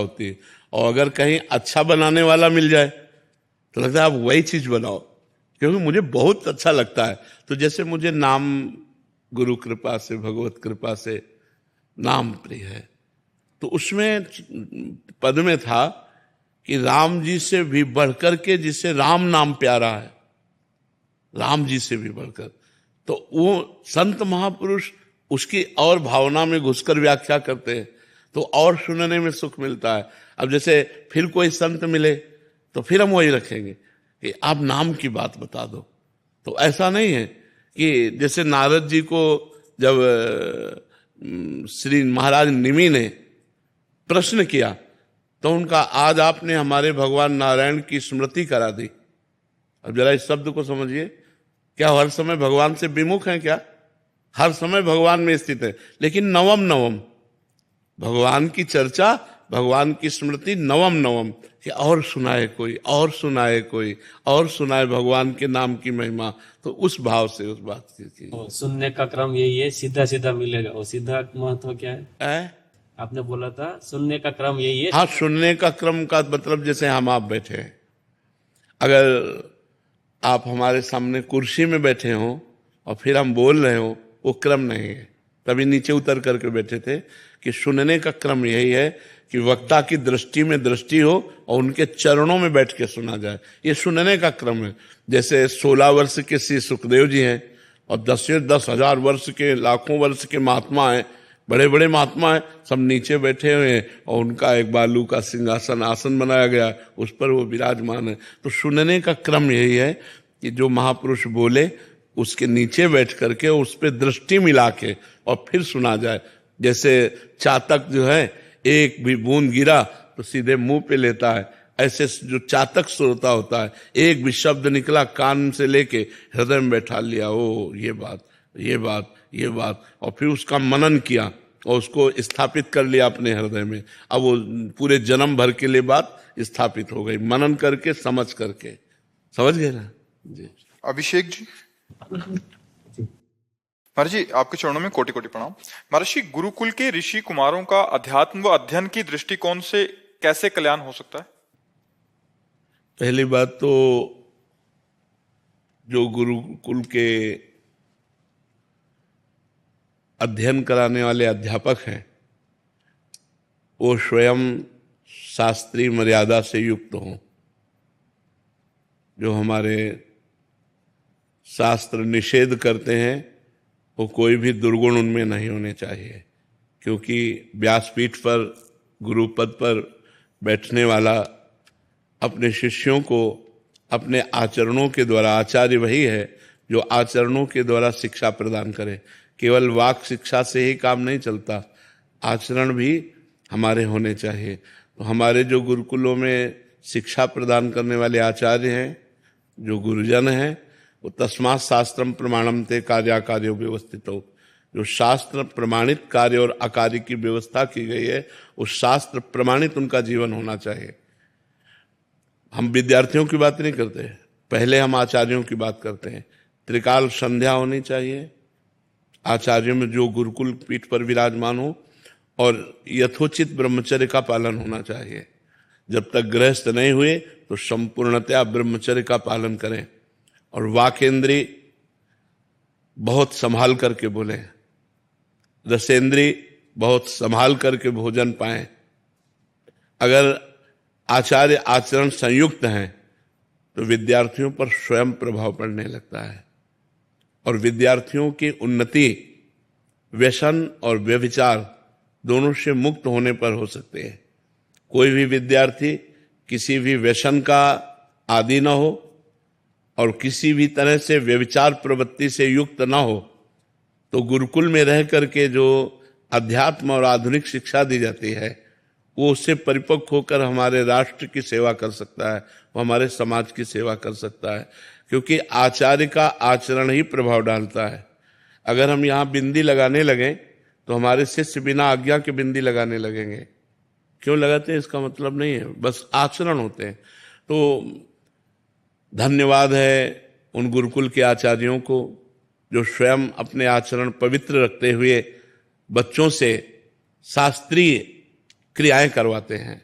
होती है। और अगर कहीं अच्छा बनाने वाला मिल जाए तो लगता है आप वही चीज बनाओ, क्योंकि मुझे बहुत अच्छा लगता है। तो जैसे मुझे नाम गुरु कृपा से, भगवत कृपा से नाम प्रिय है, तो उसमें पद में था कि राम जी से भी बढ़कर के जिसे राम नाम प्यारा है, राम जी से भी बढ़कर, तो वो संत महापुरुष उसकी और भावना में घुसकर व्याख्या करते हैं, तो और सुनने में सुख मिलता है। अब जैसे फिर कोई संत मिले तो फिर हम वही रखेंगे कि आप नाम की बात बता दो। तो ऐसा नहीं है कि जैसे नारद जी को जब श्री महाराज निमि ने प्रश्न किया तो उनका, आज आपने हमारे भगवान नारायण की स्मृति करा दी। अब जरा इस शब्द को समझिए, क्या हर समय भगवान से विमुख हैं क्या? हर समय भगवान में स्थित है, लेकिन नवम नवम भगवान की चर्चा, भगवान की स्मृति नवम नवम, कि और सुनाए कोई, और सुनाए कोई, और सुनाए भगवान के नाम की महिमा। तो उस भाव से उस बात की सुनने का क्रम यही है, सीधा सीधा मिलेगा। वो सीधा महत्व क्या है? है? आपने बोला था सुनने का क्रम यही है। हाँ, सुनने का क्रम का मतलब जैसे हम आप बैठे हैं, अगर आप हमारे सामने कुर्सी में बैठे हो और फिर हम बोल रहे हो, वो क्रम नहीं है। तभी नीचे उतर करके बैठे थे कि सुनने का क्रम यही है कि वक्ता की दृष्टि में दृष्टि हो और उनके चरणों में बैठ के सुना जाए, ये सुनने का क्रम है। जैसे 16 वर्ष के श्री सुखदेव जी हैं और 10,000 वर्ष के, लाखों वर्ष के महात्मा हैं, बड़े बड़े महात्मा हैं, सब नीचे बैठे हुए हैं और उनका एक बालू का सिंहासन आसन बनाया गया, उस पर वो विराजमान है। तो सुनने का क्रम यही है कि जो महापुरुष बोले उसके नीचे बैठ करके उस पर दृष्टि मिला के और फिर सुना जाए। जैसे चातक जो है, एक भी बूंद गिरा तो सीधे मुंह पे लेता है, ऐसे जो चातक श्रोता होता है, एक भी शब्द निकला कान से लेके हृदय में बैठा लिया, ओ ये बात, ये बात, ये बात, और फिर उसका मनन किया और उसको स्थापित कर लिया अपने हृदय में। अब वो पूरे जन्म भर के लिए बात स्थापित हो गई, मनन करके, समझ करके। समझ गए ना जी? अभिषेक जी। महाराज जी, आपके चरणों में कोटि कोटि प्रणाम। महाराज जी, गुरुकुल के ऋषि कुमारों का अध्यात्म व अध्ययन की दृष्टिकोण से कैसे कल्याण हो सकता है? पहली बात तो जो गुरुकुल के अध्ययन कराने वाले अध्यापक हैं वो स्वयं शास्त्रीय मर्यादा से युक्त हों। जो हमारे शास्त्र निषेध करते हैं वो कोई भी दुर्गुण उनमें नहीं होने चाहिए, क्योंकि व्यासपीठ पर, गुरुपद पर बैठने वाला अपने शिष्यों को अपने आचरणों के द्वारा, आचार्य वही है जो आचरणों के द्वारा शिक्षा प्रदान करे। केवल वाक शिक्षा से ही काम नहीं चलता, आचरण भी हमारे होने चाहिए। तो हमारे जो गुरुकुलों में शिक्षा प्रदान करने वाले आचार्य हैं, जो गुरुजन हैं, वो तस्मात् शास्त्रम प्रमाणम ते कार्याकार्यो व्यवस्थितो, जो शास्त्र प्रमाणित कार्य और अकार्य की व्यवस्था की गई है, उस शास्त्र प्रमाणित उनका जीवन होना चाहिए। हम विद्यार्थियों की बात नहीं करते, पहले हम आचार्यों की बात करते हैं। त्रिकाल संध्या होनी चाहिए आचार्यों में जो गुरुकुल पीठ पर विराजमान हो, और यथोचित ब्रह्मचर्य का पालन होना चाहिए। जब तक गृहस्थ नहीं हुए तो संपूर्णतया ब्रह्मचर्य का पालन करें, और वाकेंद्री बहुत संभाल करके बोले, रसेंद्री बहुत संभाल करके भोजन पाएं। अगर आचार्य आचरण संयुक्त हैं तो विद्यार्थियों पर स्वयं प्रभाव पड़ने लगता है, और विद्यार्थियों की उन्नति व्यसन और व्यभिचार दोनों से मुक्त होने पर हो सकते हैं। कोई भी विद्यार्थी किसी भी व्यसन का आदी न हो और किसी भी तरह से व्यभिचार प्रवृत्ति से युक्त न हो, तो गुरुकुल में रह करके जो अध्यात्म और आधुनिक शिक्षा दी जाती है वो उससे परिपक्व होकर हमारे राष्ट्र की सेवा कर सकता है, वो हमारे समाज की सेवा कर सकता है, क्योंकि आचार्य का आचरण ही प्रभाव डालता है। अगर हम यहाँ बिंदी लगाने लगें तो हमारे शिष्य बिना आज्ञा के बिंदी लगाने लगेंगे। क्यों लगाते हैं इसका मतलब नहीं है, बस आचरण होते हैं। तो धन्यवाद है उन गुरुकुल के आचार्यों को जो स्वयं अपने आचरण पवित्र रखते हुए बच्चों से शास्त्रीय क्रियाएं करवाते हैं।